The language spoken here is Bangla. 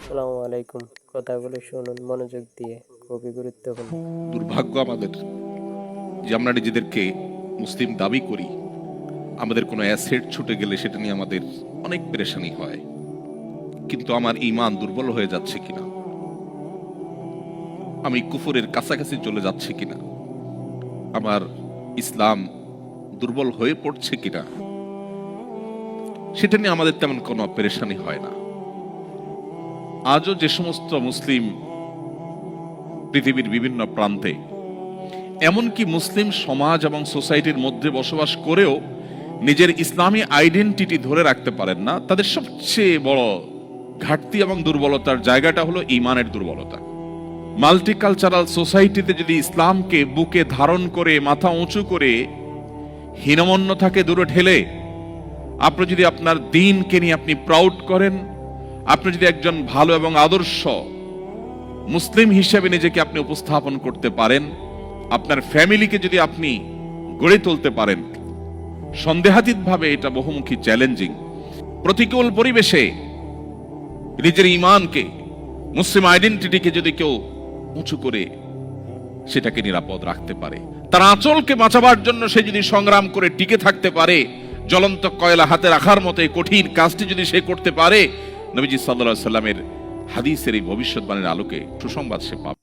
আসসালামু আলাইকুম। কথাগুলো শুনুন মনোযোগ দিয়ে, খুবই গুরুত্বপূর্ণ। দুর্ভাগ্য আমাদের যে আমরা নিজেদেরকে মুসলিম দাবি করি, আমাদের কোনো অ্যাসেট ছুটে গেলে সেটা নিয়ে আমাদের অনেক পেরেশানি হয়। কিন্তু আমার ঈমান দুর্বল হয়ে যাচ্ছে কিনা, আমি কুফরের কাছাকাছি চলে যাচ্ছে কিনা, আমার ইসলাম দুর্বল হয়ে পড়ছে কিনা, সেটা নিয়ে আমাদের তেমন কোনো পেরেশানি হয় না। আজও যে সমস্ত মুসলিম পৃথিবীর বিভিন্ন প্রান্তে, এমনকি মুসলিম সমাজ এবং সোসাইটির মধ্যে বসবাস করেও নিজের ইসলামী আইডেন্টিটি ধরে রাখতে পারেন না, তাদের সবচেয়ে বড় ঘাটতি এবং দুর্বলতার জায়গাটা হলো ঈমানের দুর্বলতা। মাল্টিকালচারাল সোসাইটিতে যদি ইসলামকে বুকে ধারণ করে মাথা উঁচু করে হীনমন্যতাকে দূরে ঠেলে আপনি যদি আপনার দ্বীনকে নিয়ে আপনি প্রাউড করেন, আপনি যদি একজন ভালো এবং আদর্শ মুসলিম হিসেবে নিজেকে আপনি উপস্থাপন করতে পারেন, আপনার ফ্যামিলিকে যদি আপনি গড়ে তুলতে পারেন, সন্দেহাতীতভাবে এটা বহুমুখী চ্যালেঞ্জিং। প্রতিকূল পরিবেশে নিজের ঈমানকে, মুসলিম আইডেন্টিটিকে যদি কেউ উঁচু করে সেটাকে নিরাপদ রাখতে পারে, তার আঁচলকে বাঁচাবার জন্য সে যদি সংগ্রাম করে টিকে থাকতে পারে, জ্বলন্ত কয়লা হাতে রাখার মতো এই কঠিন কাজটি যদি সে করতে পারে, নবীজি সাল্লাল্লাহু আলাইহি সাল্লামের হাদিসের এই ভবিষ্যৎবাণীর আলোকে সুসংবাদ সে পাবে।